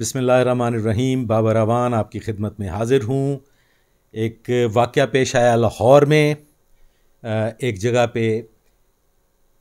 बिस्मिल्लाहिर्रहमानिर्रहीम। बाबर अवान आपकी खिदमत में हाज़िर हूँ। एक वाक़या पेश आया लाहौर में। एक जगह पे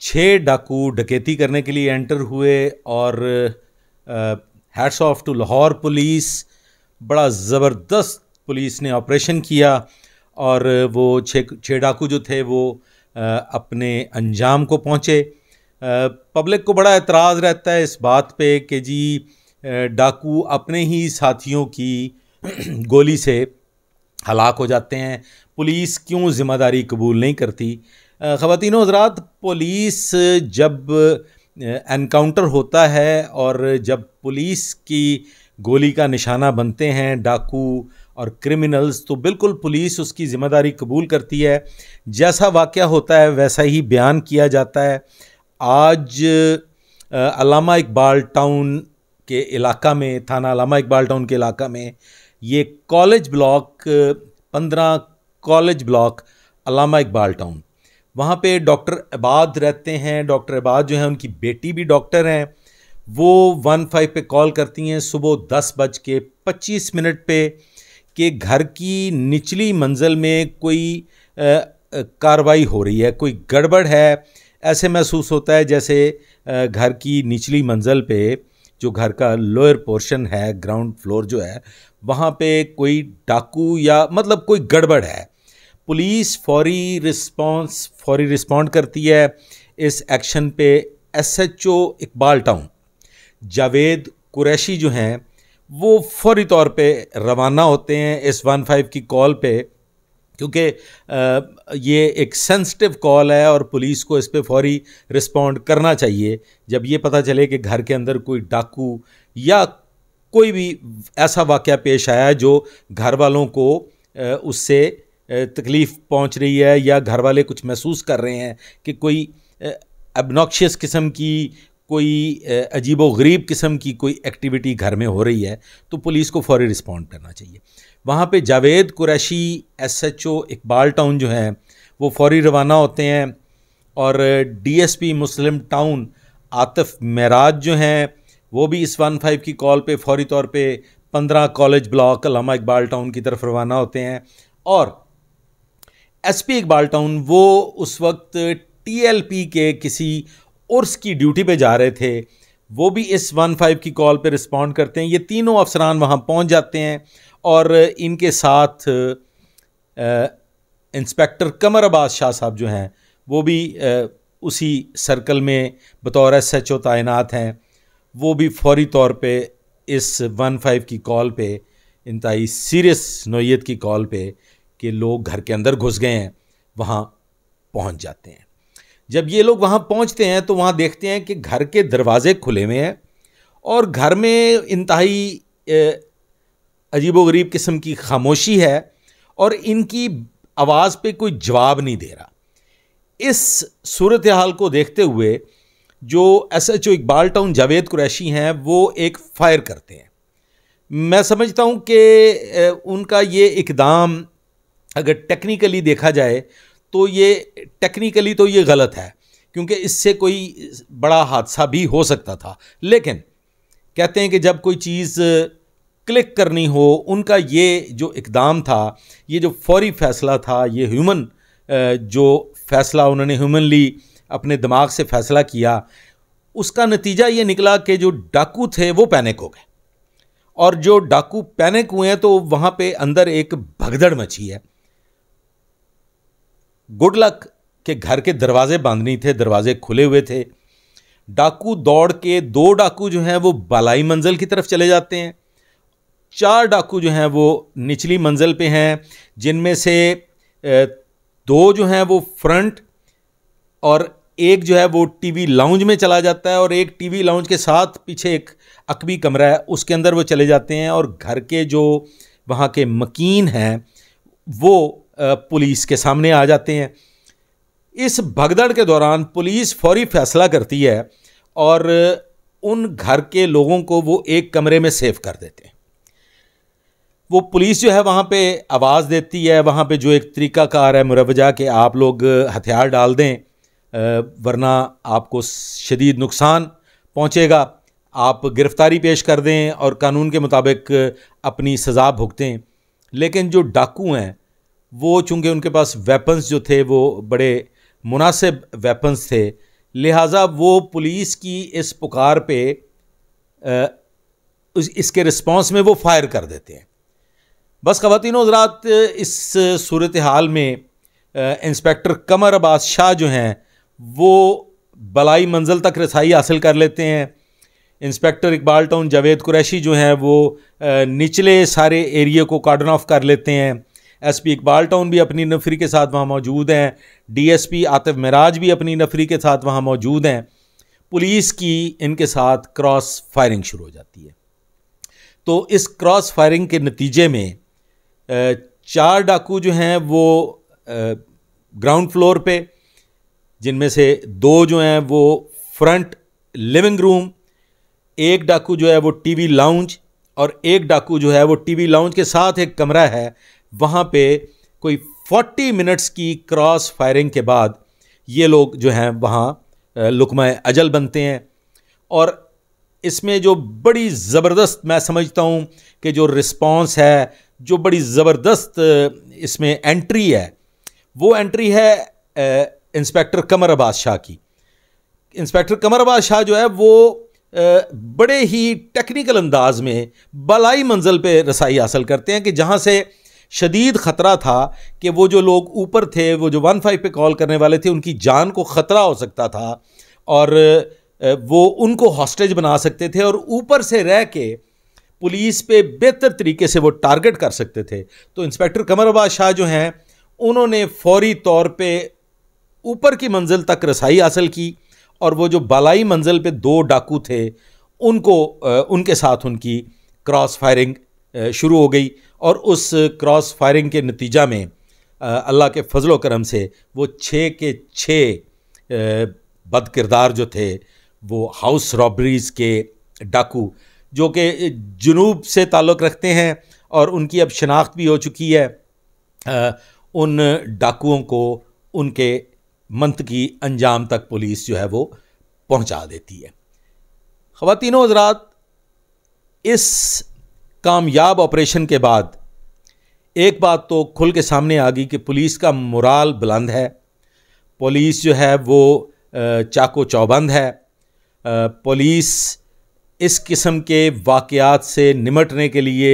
6 डाकू डकैती करने के लिए एंटर हुए और hats off to Lahore police. बड़ा ज़बरदस्त पुलिस ने ऑपरेशन किया और वो छः डाकू जो थे वो अपने अंजाम को पहुँचे। पब्लिक को बड़ा एतराज़ रहता है इस बात पे कि जी डाकू अपने ही साथियों की गोली से हलाक हो जाते हैं, पुलिस क्यों ज़िम्मेदारी कबूल नहीं करती। ख़वातीन हज़रात, पुलिस जब एनकाउंटर होता है और जब पुलिस की गोली का निशाना बनते हैं डाकू और क्रिमिनल्स, तो बिल्कुल पुलिस उसकी ज़िम्मेदारी कबूल करती है। जैसा वाक़या होता है वैसा ही बयान किया जाता है। आज अल्लामा इकबाल टाउन के इलाका में, थाना अल्लामा इकबाल टाउन के इलाका में, ये कॉलेज ब्लॉक 15 कॉलेज ब्लॉक अल्लामा इकबाल टाउन, वहाँ पे डॉक्टर इबाद रहते हैं। डॉक्टर इबाद जो हैं उनकी बेटी भी डॉक्टर हैं। वो 15 पे कॉल करती हैं सुबह 10:25 पे कि घर की निचली मंजिल में कोई कार्रवाई हो रही है, कोई गड़बड़ है। ऐसे महसूस होता है जैसे घर की निचली मंजिल पे, जो घर का लोअर पोर्शन है, ग्राउंड फ्लोर जो है, वहाँ पे कोई डाकू या मतलब कोई गड़बड़ है। पुलिस फौरी रिस्पॉन्ड करती है। इस एक्शन पे SHO इकबाल टाउन जावेद कुरैशी जो हैं वो फौरी तौर पे रवाना होते हैं इस 15 की कॉल पे, क्योंकि ये एक सेंसिटिव कॉल है और पुलिस को इस पे फौरी रिस्पॉन्ड करना चाहिए जब ये पता चले कि घर के अंदर कोई डाकू या कोई भी ऐसा वाक़या पेश आया है जो घर वालों को उससे तकलीफ़ पहुंच रही है, या घर वाले कुछ महसूस कर रहे हैं कि कोई ऑब्नॉक्शियस किस्म की, कोई अजीबो-गरीब किस्म की कोई एक्टिविटी घर में हो रही है, तो पुलिस को फौरी रिस्पॉन्ड करना चाहिए। वहाँ पे जावेद कुरैशी SHO इकबाल टाउन जो हैं वो फौरी रवाना होते हैं और DSP मुस्लिम टाउन आतिफ मेराज जो हैं वो भी इस 15 की कॉल पे फौरी तौर पे 15 कॉलेज ब्लॉक अल्लामा इकबाल टाउन की तरफ रवाना होते हैं। और SP इकबाल टाउन वो उस वक्त TLP के किसी उर्स की ड्यूटी पे जा रहे थे, वो भी इस 15 की कॉल पे रिस्पॉन्ड करते हैं। ये तीनों अफसरान वहाँ पहुँच जाते हैं और इनके साथ इंस्पेक्टर कमर अब्बास शाह साहब जो हैं वो भी उसी सर्कल में बतौर SHO तैनात हैं। वो भी फौरी तौर पे इस 15 की कॉल पे, इंतहाई सीरियस नौइयत की कॉल पे कि लोग घर के अंदर घुस गए हैं, वहाँ पहुँच जाते हैं। जब ये लोग वहाँ पहुँचते हैं तो वहाँ देखते हैं कि घर के दरवाज़े खुले हुए हैं और घर में इंतहाई अजीबोगरीब किस्म की खामोशी है और इनकी आवाज़ पे कोई जवाब नहीं दे रहा। इस सूरत हाल को देखते हुए जो SHO इकबाल टाउन जावेद कुरैशी हैं वो एक फ़ायर करते हैं। मैं समझता हूँ कि उनका ये इक़दाम अगर टेक्निकली देखा जाए तो ये गलत है, क्योंकि इससे कोई बड़ा हादसा भी हो सकता था। लेकिन कहते हैं कि जब कोई चीज़ क्लिक करनी हो, उनका ये जो इक़दाम था, ये जो फौरी फ़ैसला था, ये ह्यूमन जो फ़ैसला उन्होंने ह्यूमनली अपने दिमाग से फ़ैसला किया, उसका नतीजा ये निकला कि जो डाकू थे वो पैनिक हो गए। और जो डाकू पैनिक हुए हैं तो वहाँ पे अंदर एक भगदड़ मची है। गुड लक के घर के दरवाजे बंद नहीं थे, दरवाजे खुले हुए थे। डाकू दौड़ के 2 डाकू जो हैं वो बालाई मंजिल की तरफ चले जाते हैं। 4 डाकू जो हैं वो निचली मंजिल पे हैं, जिनमें से 2 जो हैं वो फ्रंट और एक जो है वो टीवी लाउंज में चला जाता है और एक टीवी लाउंज के साथ पीछे एक अकबी कमरा है उसके अंदर वो चले जाते हैं। और घर के जो वहाँ के मकीन हैं वो पुलिस के सामने आ जाते हैं। इस भगदड़ के दौरान पुलिस फौरी फ़ैसला करती है और उन घर के लोगों को वो एक कमरे में सेव कर देते हैं। वो पुलिस जो है वहाँ पे आवाज़ देती है, वहाँ पे जो एक तरीक़ाकार है मुरवजा कि आप लोग हथियार डाल दें वरना आपको शदीद नुकसान पहुँचेगा, आप गिरफ्तारी पेश कर दें और कानून के मुताबिक अपनी सज़ा भुगतें। लेकिन जो डाकू हैं वो चूँकि उनके पास वेपन्स जो थे वो बड़े मुनासिब वेपन्स थे, लिहाजा वो पुलिस की इस पुकार पे इसके रिस्पांस में वो फायर कर देते हैं। बस ख़वातीन और हज़रात, इस सूरत हाल में इंस्पेक्टर कमर अब्बास शाह जो हैं वो बलाई मंजिल तक रसाई हासिल कर लेते हैं। इंस्पेक्टर इकबाल टाउन जावेद कुरैशी जो हैं वो निचले सारे एरिया को कार्डन ऑफ कर लेते हैं। एसपी इकबाल टाउन भी अपनी नफरी के साथ वहाँ मौजूद हैं। डीएसपी आतिफ मिराज भी अपनी नफरी के साथ वहाँ मौजूद हैं। पुलिस की इनके साथ क्रॉस फायरिंग शुरू हो जाती है। तो इस क्रॉस फायरिंग के नतीजे में 4 डाकू जो हैं वो ग्राउंड फ्लोर पे, जिनमें से 2 जो हैं वो फ्रंट लिविंग रूम, 1 डाकू जो है वो टीवी लाउंज, और 1 डाकू जो है वो टीवी लाउंज के साथ एक कमरा है, वहाँ पे कोई 40 मिनट्स की क्रॉस फायरिंग के बाद ये लोग जो हैं वहाँ लुकमा अजल बनते हैं। और इसमें जो बड़ी ज़बरदस्त मैं समझता हूँ कि जो रिस्पॉन्स है, जो बड़ी ज़बरदस्त इसमें एंट्री है, वो एंट्री है इंस्पेक्टर कमर अब्बास शाह की। इंस्पेक्टर कमर अब्बास शाह जो है वो बड़े ही टेक्निकल अंदाज में बलाई मंजिल पे रसाई हासिल करते हैं कि जहाँ से शदीद ख़तरा था कि वो जो लोग ऊपर थे, वो जो 15 पे कॉल करने वाले थे, उनकी जान को ख़तरा हो सकता था और वो उनको हॉस्टेज बना सकते थे और ऊपर से रह के पुलिस पे बेहतर तरीके से वो टारगेट कर सकते थे। तो इंस्पेक्टर कमर अब्बास शाह जो हैं उन्होंने फौरी तौर पे ऊपर की मंजिल तक रसाई हासिल की और वो जो बालाई मंजिल पे 2 डाकू थे उनको उनके साथ उनकी क्रॉस फायरिंग शुरू हो गई। और उस क्रॉस फायरिंग के नतीजा में अल्लाह के फजलो करम से वो 6 के 6 बद किरदार जो थे वो हाउस रॉबरीज़ के डाकू, जो कि जुनूब से ताल्लुक़ रखते हैं और उनकी अब शनाख्त भी हो चुकी है, उन डाकुओं को उनके मंतकी अंजाम तक पुलिस जो है वो पहुंचा देती है। ख़वातीन और हज़रात, इस कामयाब ऑपरेशन के बाद एक बात तो खुल के सामने आ गई कि पुलिस का मोराल बुलंद है, पुलिस जो है वो चाको चौबंद है, पुलिस इस किस्म के वाक़यात से निमटने के लिए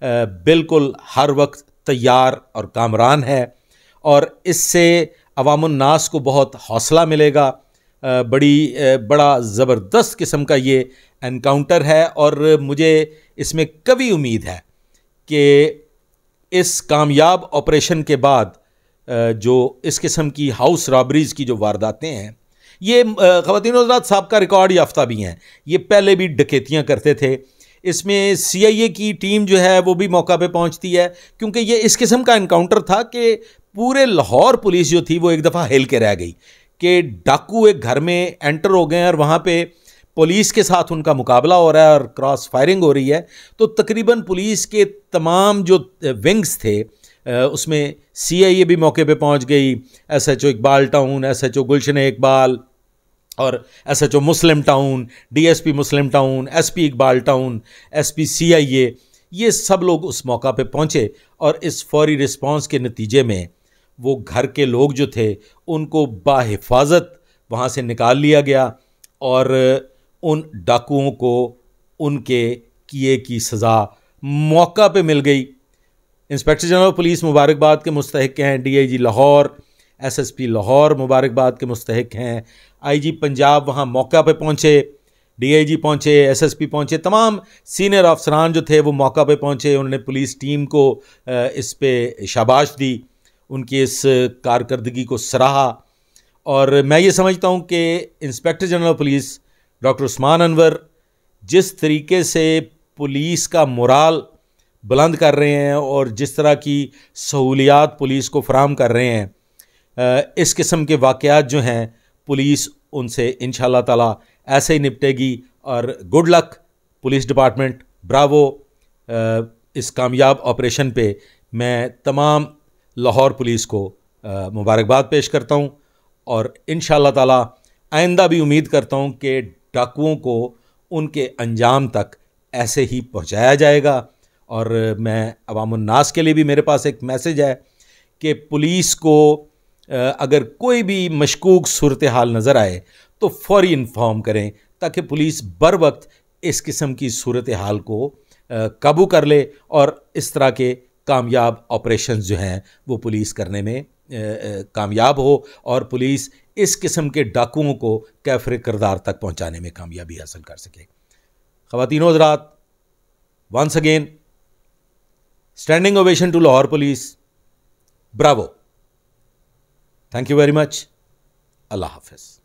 बिल्कुल हर वक्त तैयार और कामरान है और इससे अवामुन्नास को बहुत हौसला मिलेगा। बड़ा ज़बरदस्त किस्म का ये एनकाउंटर है और मुझे इसमें कभी उम्मीद है कि इस कामयाब ऑपरेशन के बाद जो इस किस्म की हाउस रॉबरीज़ की जो वारदातें हैं, ये ख़वातीन और हज़रात साहब का रिकॉर्ड याफ्ता भी हैं। ये पहले भी डकैतियाँ करते थे। इसमें CIA की टीम जो है वो भी मौका पे पहुंचती है, क्योंकि ये इस किस्म का इनकाउंटर था कि पूरे लाहौर पुलिस जो थी वो एक दफ़ा हिल के रह गई कि डाकू एक घर में एंटर हो गए और वहाँ पे पुलिस के साथ उनका मुकाबला हो रहा है और क्रॉस फायरिंग हो रही है। तो तकरीबन पुलिस के तमाम जो विंग्स थे उसमें CIA भी मौके पे पहुँच गई, SHO इकबाल टाउन, SHO गुलशन इकबाल और SHO Muslim Town, DSP Muslim Town, SP Iqbal Town, SP CIA, ये सब लोग उस मौका पे पहुँचे और इस फौरी रिस्पांस के नतीजे में वो घर के लोग जो थे उनको बाहिफाजत वहाँ से निकाल लिया गया और उन डाकुओं को उनके किए की सज़ा मौका पे मिल गई। इंस्पेक्टर जनरल पुलिस मुबारकबाद के मुस्तहिक हैं, DIG लाहौर, SSP लाहौर मुबारकबाद के मुस्तहिक हैं, IG पंजाब वहाँ मौका पे पहुँचे, DIG पहुँचे, SSP पहुँचे, तमाम सीनियर अफसरान जो थे वो मौका पे पहुँचे। उन्होंने पुलिस टीम को इस पे शाबाश दी, उनकी इस कारकर्दगी को सराहा। और मैं ये समझता हूँ कि inspector general police doctor Usman Anwar जिस तरीके से पुलिस का मोराल बुलंद कर रहे हैं और जिस तरह की सहूलियात पुलिस को फराहम कर रहे हैं, इस किस्म के वाक़यात जो हैं पुलिस उनसे इंशाअल्लाह ताला ऐसे ही निपटेगी। और good luck police department, Bravo. इस कामयाब ऑपरेशन पे मैं तमाम लाहौर पुलिस को मुबारकबाद पेश करता हूँ और इंशाअल्लाह ताला आइंदा भी उम्मीद करता हूँ कि डाकुओं को उनके अंजाम तक ऐसे ही पहुंचाया जाएगा। और मैं अवामुन्नास के लिए भी मेरे पास एक मैसेज है कि पुलिस को अगर कोई भी मशकूक सूरत हाल नज़र आए तो फौरी इन्फॉर्म करें, ताकि पुलिस बर वक्त इस किस्म की सूरत हाल को काबू कर ले और इस तरह के कामयाब ऑपरेशंस जो हैं वो पुलिस करने में कामयाब हो, और पुलिस इस किस्म के डाकुओं को कैफरे किरदार तक पहुंचाने में कामयाबी हासिल कर सके। ख़वातीन व हज़रात, once again standing ovation to Lahore police, bravo, thank you very much, अल्लाह हाफिज़।